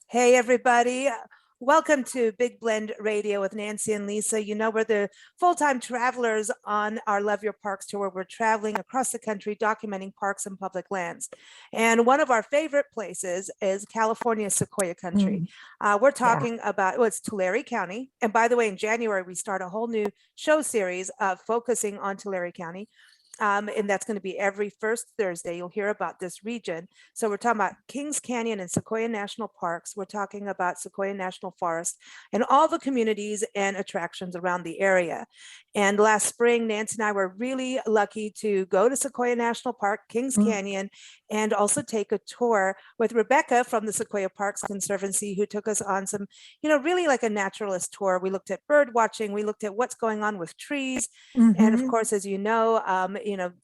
Hey, everybody. Welcome to Big Blend Radio with Nancy and Lisa. You know, we're the full-time travelers on our Love Your Parks tour. We're traveling across the country, documenting parks and public lands. And one of our favorite places is California, Sequoia country. We're Yeah. talking about, well, it's Tulare County. And by the way, in January, we start a whole new show series focusing on Tulare County. And that's going to be every first Thursday. You'll hear about this region. So we're talking about Kings Canyon and Sequoia National Parks. We're talking about Sequoia National Forest and all the communities and attractions around the area. And last spring, Nancy and I were really lucky to go to Sequoia National Park, Kings Canyon, and also take a tour with Rebecca from the Sequoia Parks Conservancy, who took us on some, really like a naturalist tour. We looked at bird watching, we looked at what's going on with trees. And of course, as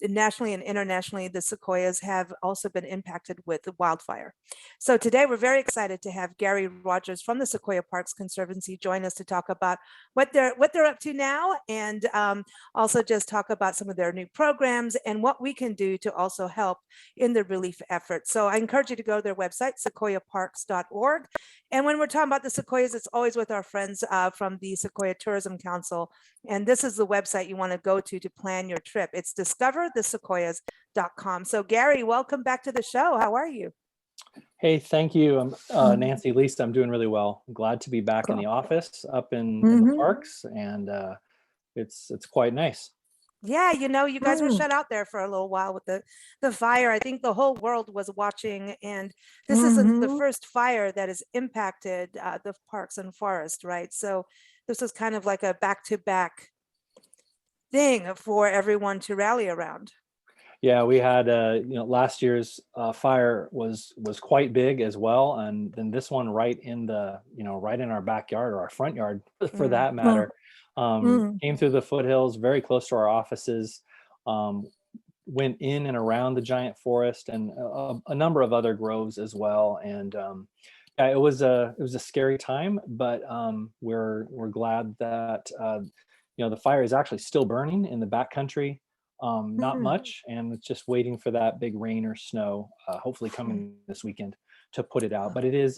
nationally and internationally, the sequoias have also been impacted with the wildfire. So today we're very excited to have Gary Rogers from the Sequoia Parks Conservancy join us to talk about what they're up to now, and also just talk about some of their new programs and what we can do to also help in the relief effort. So I encourage you to go to their website, sequoiaparks.org. And when we're talking about the sequoias, it's always with our friends from the Sequoia Tourism Council. And this is the website you want to go to plan your trip. It's discoverthesequoias.com. So Gary, welcome back to the show. How are you? Hey, thank you. Nancy, Lisa, I'm doing really well. I'm glad to be back in the office up in the parks, and it's quite nice. Yeah, you guys were shut out there for a little while with the fire. I think the whole world was watching, and this isn't the first fire that has impacted the parks and forest, right? So this was kind of like a back-to-back thing for everyone to rally around. Yeah, we had last year's fire was quite big as well, and then this one right in our backyard, or our front yard for that matter. Came through the foothills, very close to our offices, went in and around the giant forest and a number of other groves as well. And it was a scary time, but we're glad that the fire is actually still burning in the backcountry. Not much, and it's just waiting for that big rain or snow, hopefully coming this weekend, to put it out. But it is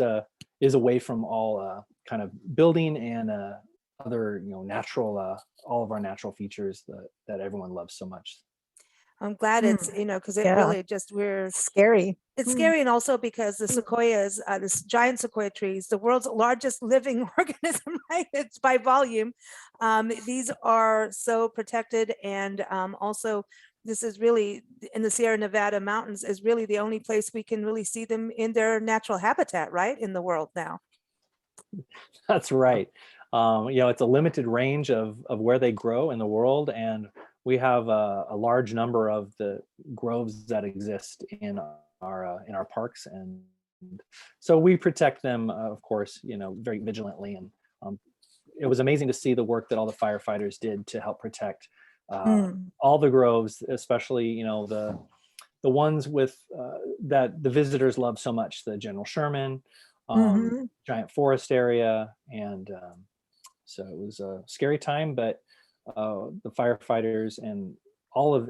away from all kind of building and other natural all of our natural features that everyone loves so much. I'm glad it's because it really we're scary. It's scary, and also because the sequoias, this giant sequoia trees, the world's largest living organism, right? It's by volume. These are so protected, and also this is really in the Sierra Nevada mountains is really the only place we can really see them in their natural habitat, right, in the world now. That's right. It's a limited range of where they grow in the world, and we have a large number of the groves that exist in our parks, and so we protect them, of course, very vigilantly. And it was amazing to see the work that all the firefighters did to help protect all the groves, especially the ones with that the visitors love so much, the General Sherman, giant forest area. And so it was a scary time, but the firefighters and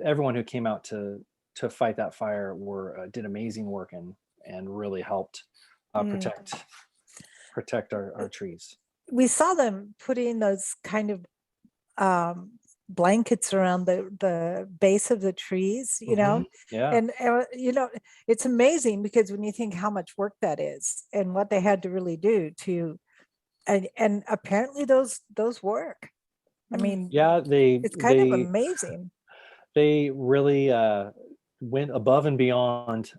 everyone who came out to fight that fire did amazing work and really helped protect our trees. We saw them putting those kind of blankets around the base of the trees, Yeah. And it's amazing, because when you think how much work that is and what they had to really do to, and apparently those work. I mean, it's kind of amazing. They really went above and beyond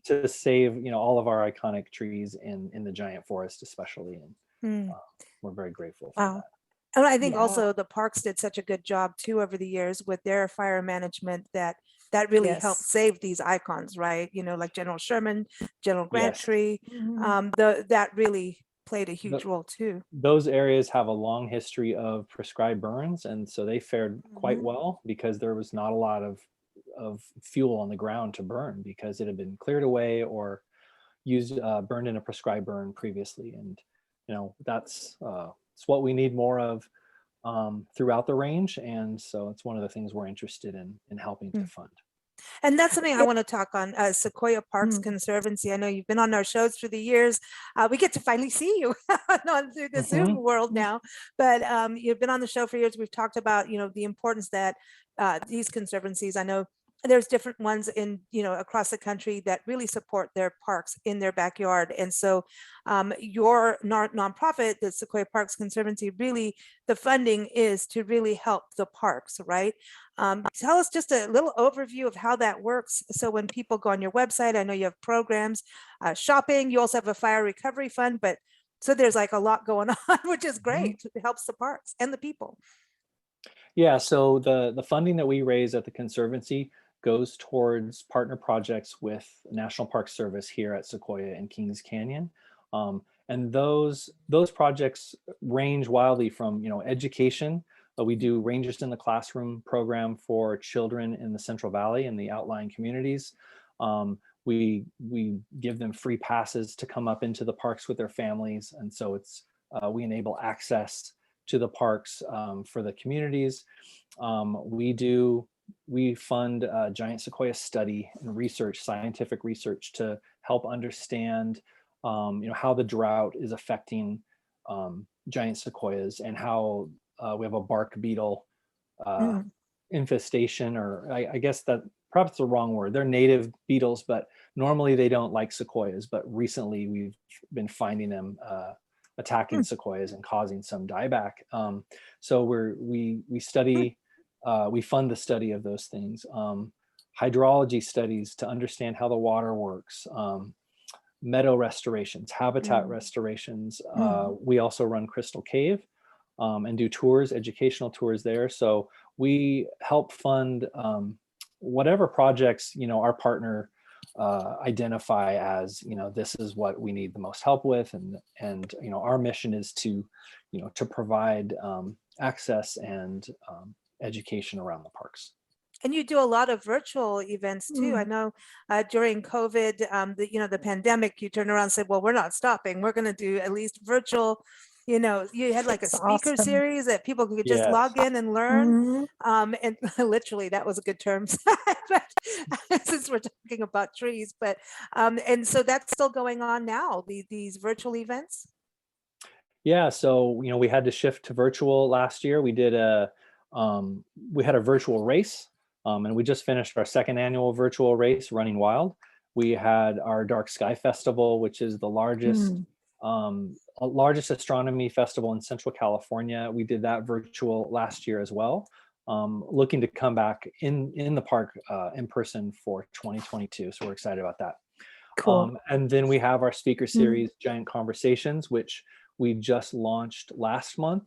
to save all of our iconic trees in the giant forest, especially, and we're very grateful for that. And I think also the parks did such a good job too over the years with their fire management that really helped save these icons, right? Like General Sherman, General Grant Tree, that really played a huge role too. Those areas have a long history of prescribed burns, and so they fared quite well, because there was not a lot of fuel on the ground to burn, because it had been cleared away or used burned in a prescribed burn previously. And that's it's what we need more of throughout the range, and so it's one of the things we're interested in helping to fund. And that's something I want to talk on, Sequoia Parks Mm. Conservancy. I know you've been on our shows through the years. We get to finally see you on through the Zoom world now, but you've been on the show for years. We've talked about, the importance that these conservancies, I know there's different ones in, across the country that really support their parks in their backyard. And so your nonprofit, the Sequoia Parks Conservancy, really, the funding is to really help the parks, right? Tell us just a little overview of how that works. So when people go on your website, I know you have programs, shopping, you also have a fire recovery fund, but so there's like a lot going on, which is great. It helps the parks and the people. Yeah, so the funding that we raise at the Conservancy goes towards partner projects with National Park Service here at Sequoia and Kings Canyon. And those projects range wildly from, education. We do Rangers in the Classroom program for children in the Central Valley and the outlying communities. We give them free passes to come up into the parks with their families. And so we enable access to the parks for the communities. We fund giant sequoia study and research, scientific research, to help understand, how the drought is affecting giant sequoias, and how we have a bark beetle infestation, or I guess that perhaps the wrong word. They're native beetles, but normally they don't like sequoias. But recently we've been finding them attacking sequoias and causing some dieback. So we study. We fund the study of those things, hydrology studies to understand how the water works, meadow restorations, habitat restorations. We also run Crystal Cave and do tours, educational tours there. So we help fund whatever projects, our partner identify as, this is what we need the most help with. And our mission is to provide access and education around the parks. And you do a lot of virtual events too. I know during COVID, the pandemic, you turned around and said, well, we're not stopping. We're going to do at least virtual, you had like a That's speaker awesome. series that people could just Yes. log in and learn. Mhm. And literally that was a good term since we're talking about trees, but and so that's still going on now, these virtual events. Yeah, so we had to shift to virtual last year. We had a virtual race, and we just finished our second annual virtual race, Running Wild. We had our Dark Sky Festival, which is the largest astronomy festival in Central California. We did that virtual last year as well. Looking to come back in the park in person for 2022. So we're excited about that. Cool. And then we have our speaker series, Giant Conversations, which we just launched last month.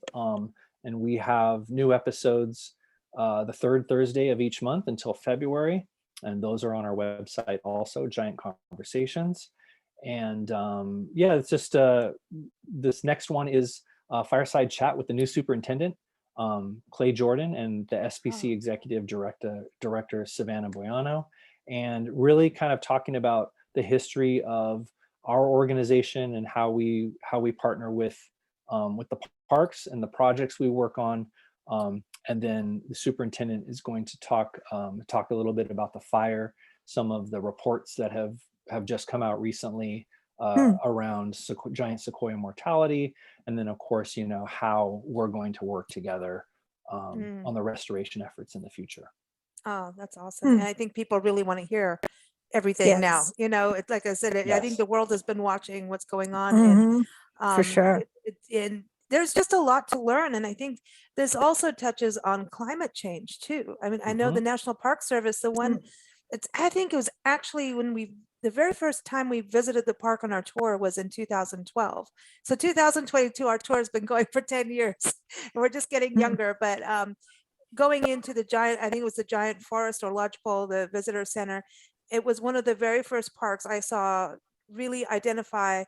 And we have new episodes the third Thursday of each month until February. And those are on our website also, Giant Conversations. And it's just this next one is a fireside chat with the new superintendent, Clay Jordan, and the SPC Executive Director, Savannah Boyano, and really kind of talking about the history of our organization and how we partner with the parks and the projects we work on. And then the superintendent is going to talk a little bit about the fire, some of the reports that have just come out recently around giant sequoia mortality, and then of course how we're going to work together on the restoration efforts in the future. Oh, that's awesome. And I think people really want to hear everything now. It's like I said, I think the world has been watching what's going on, and for sure. And there's just a lot to learn. And I think this also touches on climate change too. I mean, I know the National Park Service, I think it was actually the very first time we visited the park on our tour was in 2012. So 2022, our tour has been going for 10 years and we're just getting younger, but going into I think it was the Giant Forest or Lodgepole, the visitor center. It was one of the very first parks I saw really identify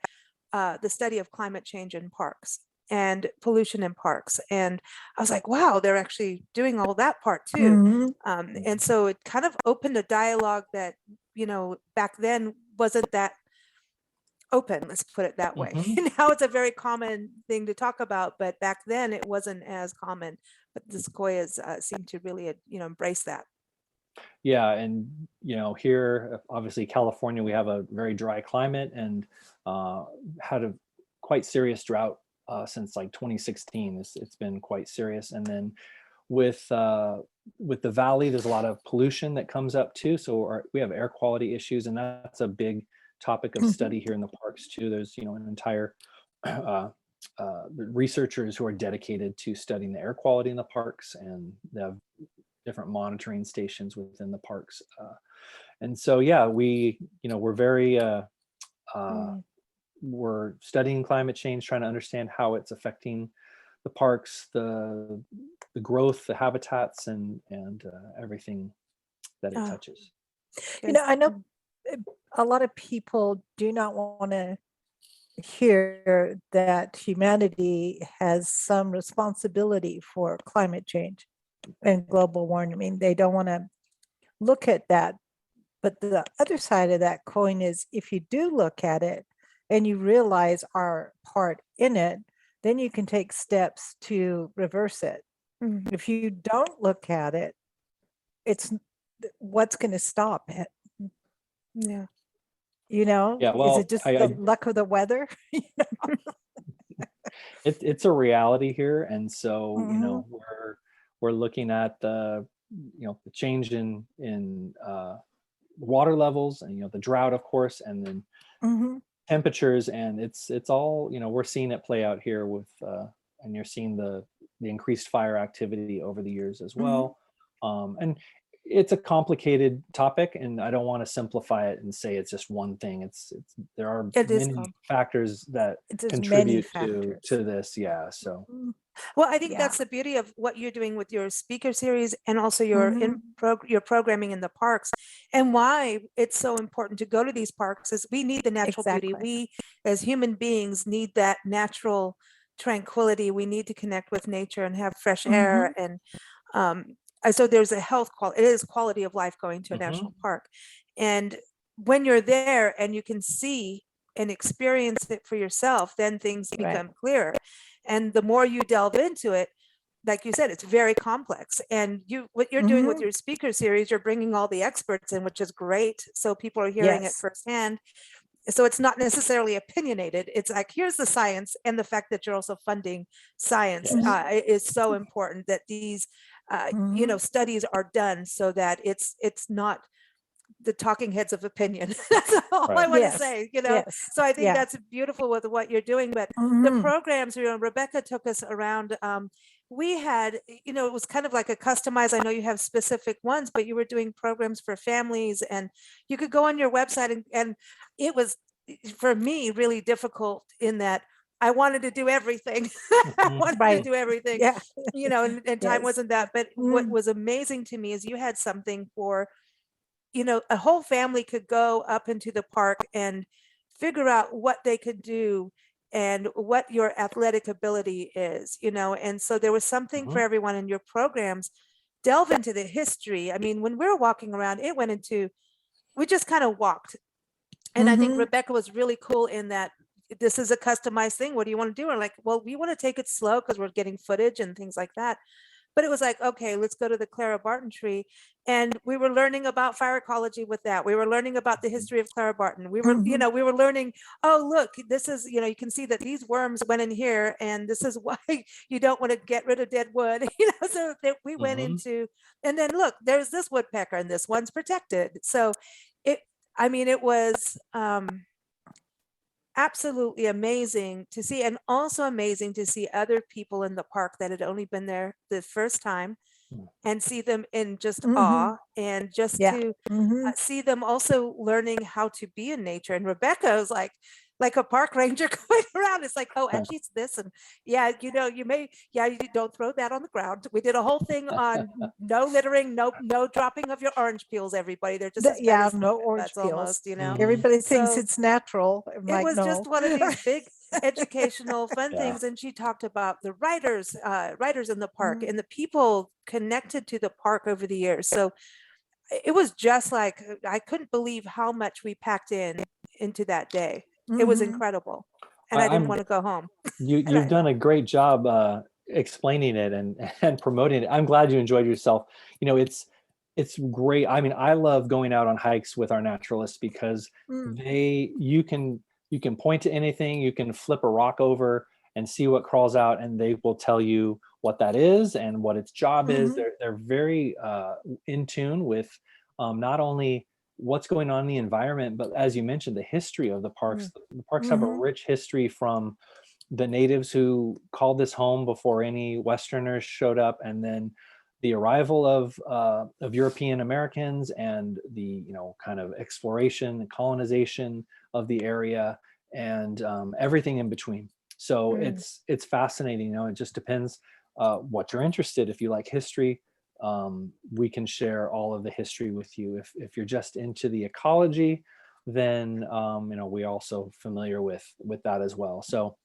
the study of climate change in parks and pollution in parks. And I was like, wow, they're actually doing all that part too. And so it kind of opened a dialogue that, back then wasn't that open, let's put it that way. Now it's a very common thing to talk about, but back then it wasn't as common. But the Sequoias seem to really, embrace that. Yeah, and here, obviously California, we have a very dry climate and had a quite serious drought since like 2016. It's been quite serious, and then with the valley, there's a lot of pollution that comes up too. So we have air quality issues, and that's a big topic of study here in the parks too. There's an entire researchers who are dedicated to studying the air quality in the parks, and they have different monitoring stations within the parks. And so, yeah, we're very, we're studying climate change, trying to understand how it's affecting the parks, the growth, the habitats, and everything that it Oh, touches. I know a lot of people do not want to hear that humanity has some responsibility for climate change and global warming. I mean, they don't want to look at that. But the other side of that coin is if you do look at it and you realize our part in it, then you can take steps to reverse it. Mhm. If you don't look at it, it's what's going to stop it? Yeah. Yeah, Is well, it just the luck of the weather? it's a reality here, and so Mhm. we're looking at the the change in water levels, and the drought, of course, and then Mhm. temperatures, and it's all we're seeing it play out here with and you're seeing the increased fire activity over the years as Mhm. well. And it's a complicated topic, and I don't want to simplify it and say it's just one thing. It's there are It is many factors that There's many contribute factors. to this. Yeah, so Mhm. Well, I think Yeah. that's the beauty of what you're doing with your speaker series and also your Mhm. your programming in the parks, and why it's so important to go to these parks is we need the natural beauty. Exactly. We as human beings need that natural tranquility. We need to connect with nature and have fresh air, um, and so there's a health quality. It is quality of life going to a national park, and when you're there and you can see and experience it for yourself, then things Right. become clearer. And the more you delve into it, like you said, it's very complex. And what you're doing with Mhm. your speaker series, you're bringing all the experts in, which is great. So people are hearing it Yes. firsthand. So it's not necessarily opinionated. It's like, here's the science, and the fact that you're also funding science Yes. is so important that these, Mhm. studies are done so that it's not the talking heads of opinion. That's all I Right. want to Yes. say. Yes. So I think Yeah. that's beautiful with what you're doing. But the Mhm. programs, Rebecca took us around. We had, it was kind of like a customized. I know you have specific ones, but you were doing programs for families, and you could go on your website, and it was for me really difficult in that I wanted to do everything. I Mhm. wanted to Right. do everything, Yeah. and time Yes. wasn't that. But what Mm. was amazing to me is you had something for a whole family could go up into the park and figure out what they could do and what your athletic ability is, and so there was something for Mhm. everyone in your programs. Delve into the history. I mean, when we were walking around, we just kind of walked. And I think Mhm. Rebecca was really cool in that this is a customized thing. What do you want to do? We're like, well, we want to take it slow because we're getting footage and things like that. But it was like, okay, let's go to the Clara Barton tree. And we were learning about fire ecology with that. We were learning about the history of Clara Barton. Mhm. We were learning, oh, look, this is, you can see that these worms went in here, and this is why you don't want to get rid of dead wood. So that we went Mhm. into, and then look, there's this woodpecker and this one's protected. So it, I mean, it was, absolutely amazing to see, and also amazing to see other people in the park that had only been there the first time Mm. and see them in just Mhm. awe, and just Yeah. to Mhm. see them also learning how to be in nature. And Rebecca was like a park ranger going around. It's like, oh, actually it's this, and yeah, you don't throw that on the ground. We did a whole thing on no littering, no dropping of your orange peels, everybody. They're just as bad Yeah. as No orange that's peels. almost, Mhm. Everybody thinks so it's natural. I'm it like, was no. just one of these big educational fun Yeah. things. And she talked about the writers in the park Mhm. and the people connected to the park over the years. So it was just like, I couldn't believe how much we packed into that day. It was Mhm. incredible. And I didn't I'm want to go home. And you've done a great job explaining it and and promoting it. I'm glad you enjoyed yourself. It's It's great. I mean, I love going out on hikes with our naturalists because Mm. you can point to anything, you can flip a rock over and see what crawls out, and they will tell you what that is and what its job is. Mhm. They're very in tune with not only what's going on in the environment, but as you mentioned, the history of the parks. The parks have a Mhm. rich history from the natives who called this home before any Westerners showed up, and then the arrival of European Americans and the kind of exploration and colonization of the area, and everything in between. So Mm. it's fascinating. It just depends what you're interested. If you like history, we can share all of the history with you. If you're just into the ecology, then we also familiar with that as well. So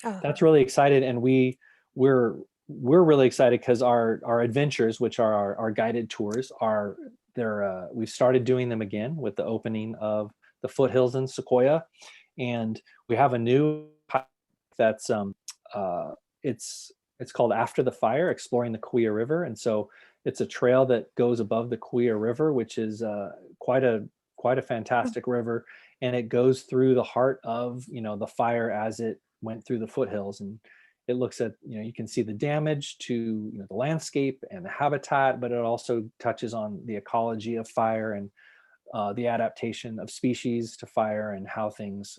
Oh, that's really excited, and we're really excited because our adventures, which are our guided tours, we've started doing them again with the opening of the foothills in Sequoia, and we have a new hike that's uh it's called After the Fire, exploring the Sequoia River. And so it's a trail that goes above the Sequoia River, which is quite a fantastic river, and it goes through the heart of the fire as it went through the foothills. And it looks at you can see the damage to the landscape and the habitat, but it also touches on the ecology of fire and the adaptation of species to fire and how things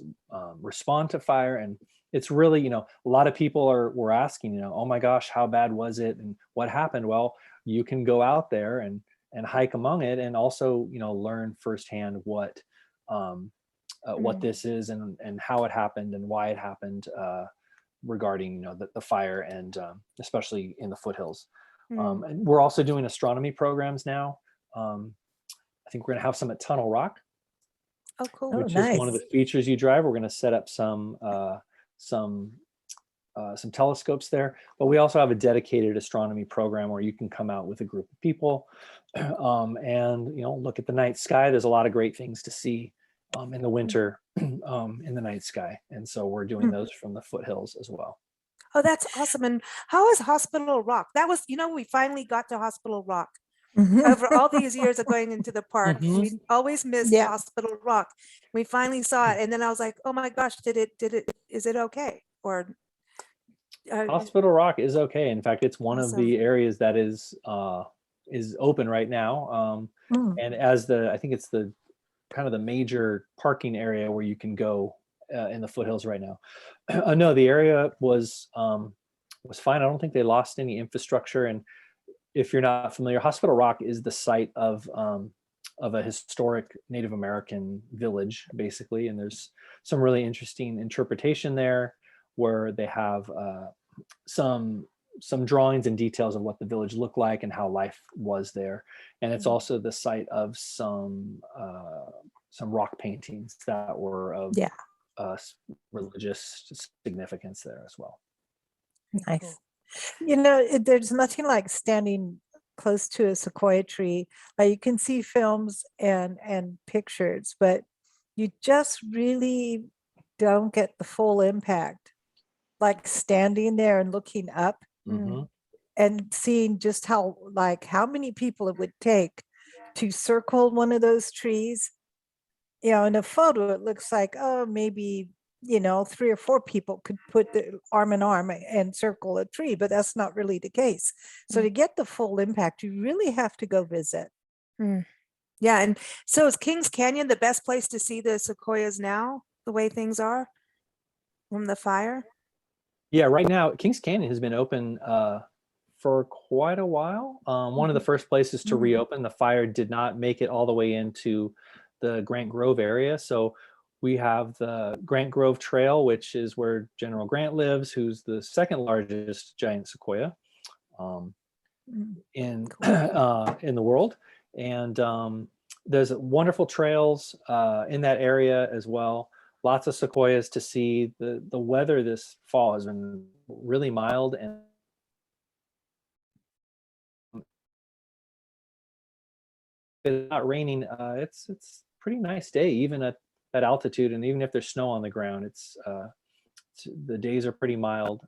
respond to fire. And it's really a lot of people were asking oh my gosh, how bad was it and what happened. Well, you can go out there and hike among it, and also learn firsthand what this is, and how it happened and why it happened, regarding the fire, and especially in the foothills. mm. And we're also doing astronomy programs now. I think we're going to have some at Tunnel Rock, Oh, cool. Oh, which is one of the nice. features you drive. We're going to set up some some telescopes there, but we also have a dedicated astronomy program where you can come out with a group of people, and look at the night sky. There's a lot of great things to see in the winter, in the night sky, and so we're doing Mm. those from the foothills as well. Oh, that's awesome. And how is Hospital Rock? That was, we finally got to Hospital Rock. Mhm. Over all these years of going into the park, Mhm. we always missed Yeah. Hospital Rock. We finally saw it, and then I was like, "Oh my gosh, is it okay?" Or Hospital Rock is okay. In fact, it's one of awesome. the areas that is open right now. Mm. And I think it's the kind of the major parking area where you can go in the foothills right now. No, the area was fine. I don't think they lost any infrastructure. And if you're not familiar, Hospital Rock is the site of a historic Native American village, basically. And there's some really interesting interpretation there, where they have some drawings and details of what the village looked like and how life was there. And it's Mhm. also the site of some rock paintings that were of Yeah. religious significance there as well. Nice. There's nothing like standing close to a sequoia tree. Like you can see films and pictures, but you just really don't get the full impact. Like standing there and looking up Mm-hmm. and seeing just how many people it would take to circle one of those trees. In a photo, it looks like, oh, maybe 3 or 4 people could put the arm in arm and circle a tree, but that's not really the case. So to get the full impact, you really have to go visit. Mm. Yeah, and so is Kings Canyon the best place to see the sequoias now, the way things are from the fire? Yeah, right now Kings Canyon has been open for quite a while. One of the first places to Mhm. reopen. The fire did not make it all the way into the Grant Grove area. So we have the Grant Grove Trail, which is where General Grant lives, who's the second largest giant sequoia um, Mm. in the world. And there's wonderful trails in that area as well. Lots of sequoias to see. The weather this fall has been really mild, and if it's not raining, it's pretty nice day, even at that altitude. And even if there's snow on the ground, the days are pretty mild.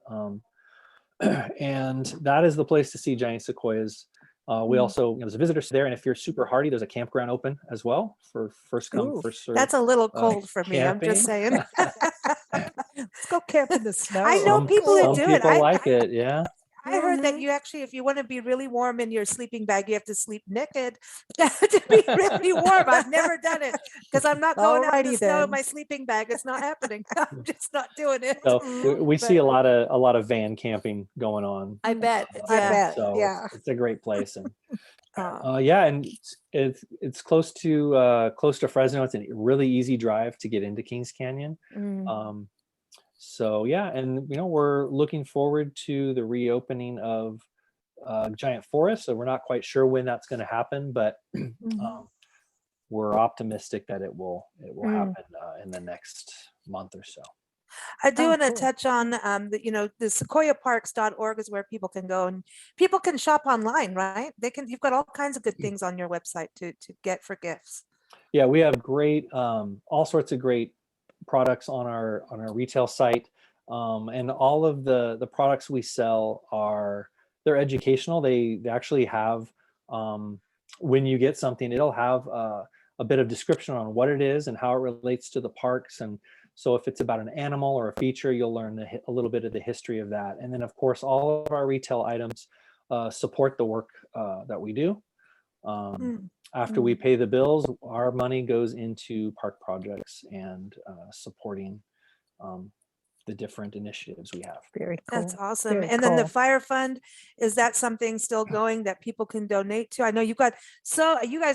And that is the place to see giant sequoias. We also, there's a visitor center there, and if you're super hardy, there's a campground open as well for first come, Ooh, first serve. That's a little cold for me. I'm just camping. saying. Let's go camp in the snow. I know people who Some do it. people like it, yeah. I heard that you actually, if you want to be really warm in your sleeping bag, you have to sleep naked to be really warm. I've never done it because I'm not going out in the Alrighty snow in then. my sleeping bag. It's not happening. I'm just not doing it. So we see But- a lot of van camping going on. I bet. I Yeah. bet. So Yeah. it's a great place, and Uh, yeah, and it's close to Fresno. It's a really easy drive to get into Kings Canyon. mm. So yeah, and we're looking forward to the reopening of Giant Forest. So we're not quite sure when that's going to happen, but we're optimistic that it will happen in the next month or so. I do Oh, want to cool. touch on the sequoiaparks.org is where people can go and people can shop online, right? You've got all kinds of good things on your website to get for gifts. Yeah, we have great all sorts of great products on our retail site, and all of the products we sell they're educational. They actually have, when you get something, it'll have a bit of description on what it is and how it relates to the parks. And so if it's about an animal or a feature, you'll learn a little bit of the history of that. And then of course, all of our retail items support the work that we do. After we pay the bills, our money goes into park projects and supporting the different initiatives we have. Very cool. That's awesome. Very And then the cool. fire fund, is that something still going that people can donate to? I know you guys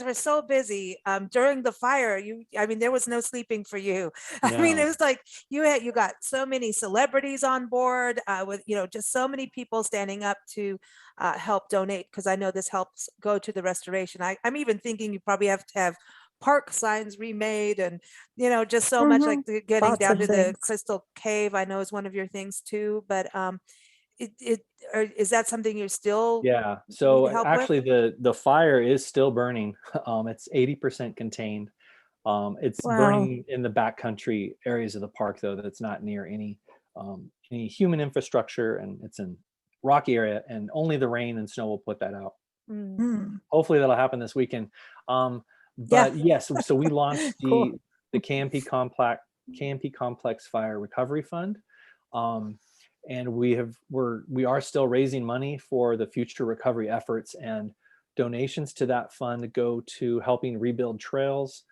were so busy during the fire. There was no sleeping for you. I mean, it No. was like you got so many celebrities on board with, just so many people standing up to help donate, because I know this helps go to the restoration. I'm even thinking you probably have to have park signs remade, and just so much, like getting Lots down of to the things. Crystal Cave, I know is one of your things too, but is that something you're still Yeah, so need help with? actually the fire is still burning. It's 80% contained. It's Wow. burning in the backcountry areas of the park, though, that's not near any human infrastructure, and it's in rocky area, and only the rain and snow will put that out. Hopefully that'll happen this weekend. But yes, so we launched Cool. the KMP Complex Fire Recovery Fund, and we are still raising money for the future recovery efforts, and donations to that fund go to helping rebuild trails,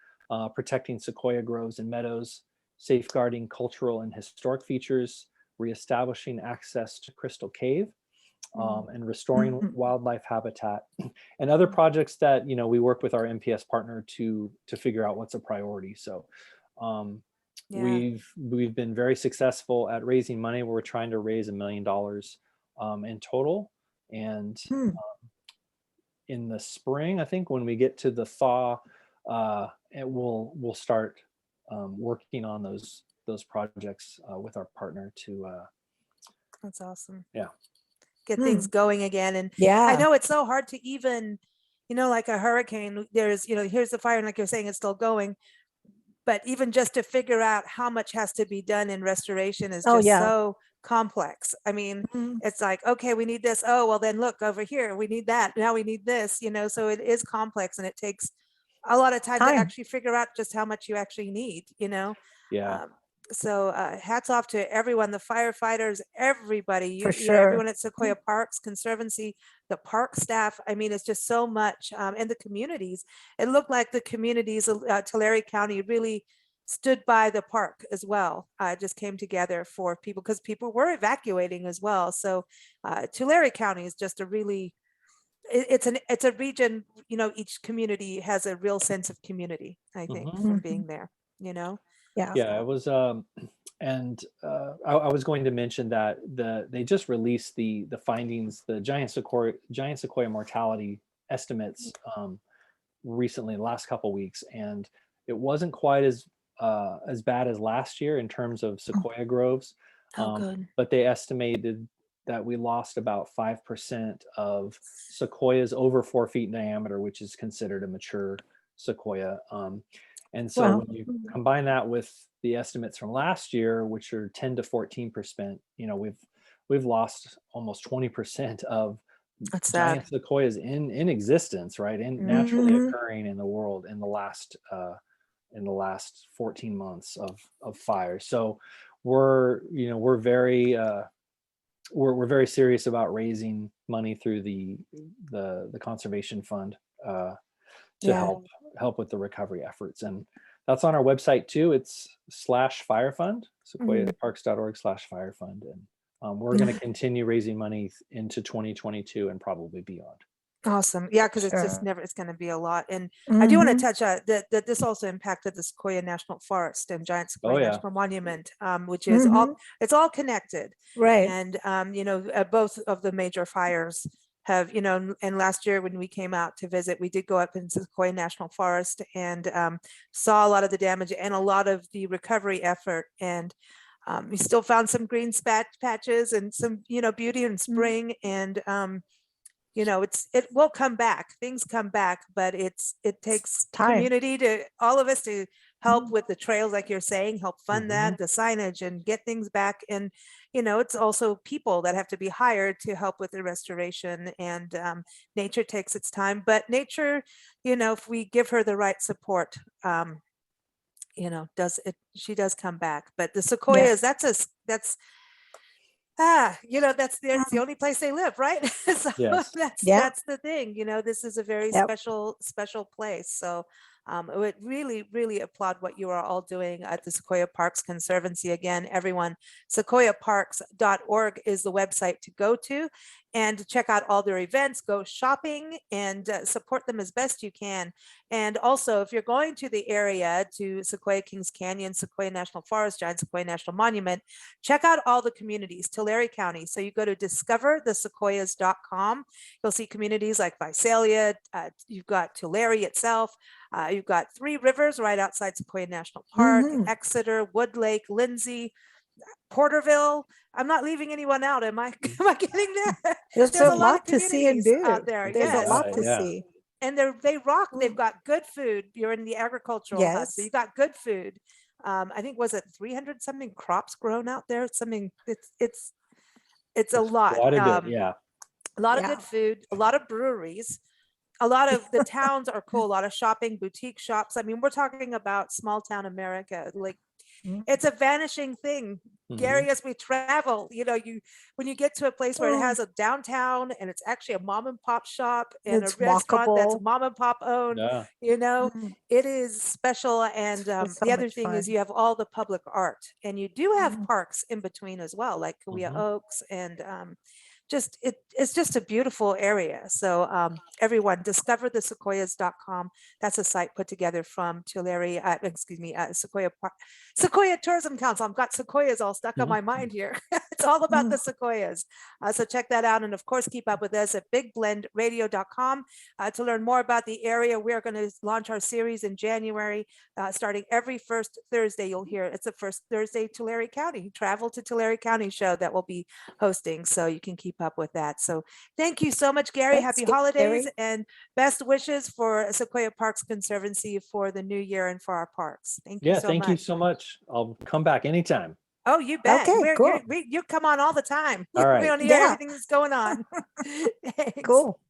protecting sequoia groves and meadows, safeguarding cultural and historic features, reestablishing access to Crystal Cave, and restoring wildlife habitat, and other projects that we work with our MPS partner to figure out what's a priority. So we've been very successful at raising money. We're trying to raise $1 million in total, and in the spring, I think, when we get to the thaw, we'll start working on those projects with our partner to That's awesome. Yeah. Get things going again. And Yeah. I know it's so hard to even, like a hurricane, there's, here's the fire, and like you're saying, it's still going. But even just to figure out how much has to be done in restoration is just so complex. I mean, it's like, okay, we need this. Oh, well, then look over here, we need that. Now we need this, so it is complex, and it takes a lot of time to actually figure out just how much you actually need, Yeah. So hats off to everyone, the firefighters, everybody, For sure. everyone at Sequoia Parks, Conservancy, the park staff. I mean, it's just so much. And the communities. It looked like the communities, Tulare County really stood by the park as well. Just came together for people, because people were evacuating as well. So Tulare County is just a really, it's a region, each community has a real sense of community, I think, from being there, Yeah. It was and I was going to mention that they just released the findings, the giant sequoia mortality estimates recently, the last couple weeks, and it wasn't quite as bad as last year in terms of sequoia groves. Good. But they estimated that we lost about 5% of sequoias over 4 feet in diameter, which is considered a mature sequoia. And so when you combine that with the estimates from last year, which are 10 to 14%, we've lost almost 20% of That's giant sad. sequoias in existence, right? In naturally Mhm. occurring in the world in the last 14 months of fire. So we're very we're very serious about raising money through the conservation fund to Yeah. help with the recovery efforts, and that's on our website too. It's /firefund, sequoiaparks.org/firefund, and we're going to continue raising money into 2022 and probably beyond. Awesome. Yeah, because it's just Sure. never, it's going to be a lot. And I do want to Mhm. touch that this also impacted the Sequoia National Forest and Giant Oh Sequoia yeah. National Monument, which is Mhm. it's all connected. Right. And, both of the major fires have, and last year when we came out to visit, we did go up in Sequoia National Forest and saw a lot of the damage and a lot of the recovery effort. And we still found some green patches and some, beauty in spring. And, it will come back, things come back, but it takes Time. community to all of us to help Mhm. with the trails, like you're saying, help fund that, the signage, and get things back. And it's also people that have to be hired to help with the restoration. And nature takes its time, but nature, if we give her the right support, does it, she does come back. But the sequoias, Yes. that's that's there's the only place they live, right? So Yes. Yeah. that's the thing. This is a very Yep. special place. So I would really, really applaud what you are all doing at the Sequoia Parks Conservancy. Again, everyone, sequoiaparks.org is the website to go to and to check out all their events, go shopping, and support them as best you can. And also, if you're going to the area, to Sequoia Kings Canyon, Sequoia National Forest, Giant Sequoia National Monument, check out all the communities, Tulare County. So you go to discoverthesequoias.com. You'll see communities like Visalia, you've got Tulare itself, you've got Three Rivers right outside Sequoia National Park, Mhm. Exeter, Wood Lake, Lindsay, Porterville. I'm not leaving anyone out, am I? Am I getting there? There's There's a a lot of lot to see and communities out do. there. There's a Yes. lot Right, to yeah. see. And they rock. They've Mm. got good food. You're in the agricultural hub, so you Yes. got good food. I think, was it 300 something crops grown out there? Something, it's a It's lot. quite a bit. Yeah. A lot of Yeah. good food, a lot of breweries, a lot of the towns are cool, a lot of shopping, boutique shops. I mean, we're talking about small town America. Like, Mm. it's a vanishing thing. Gary, as we travel, when you get to a place where it has a downtown and it's actually a mom and pop shop and a It's restaurant that's walkable. mom and pop owned, Yeah. Mm. it is special. And It's so the other much thing is fun. you have all the public art, and you do have Mhm. parks in between as well, like Kaweah Mhm. Oaks, and it's just a beautiful area. So everyone, discoverthesequoias.com. That's a site put together from Tulare, Sequoia Tourism Council. I've got sequoias all stuck on Mhm. my mind here. It's all about the Mm. sequoias. So check that out. And of course, keep up with us at bigblendradio.com to learn more about the area. We're going to launch our series in January, starting every first Thursday. You'll hear it's the first Thursday Tulare County Travel to Tulare County show that we'll be hosting. So you can keep up with that. So thank you so much, Gary. Thanks, Happy holidays Gary. and best wishes for Sequoia Parks Conservancy for the new year and for our parks. Thank you Yeah. so Thank you much. so much. I'll come back anytime. Oh, you bet. Okay, cool. You come on all the time. All We right. don't hear Yeah. everything that's going on. Thanks. Cool.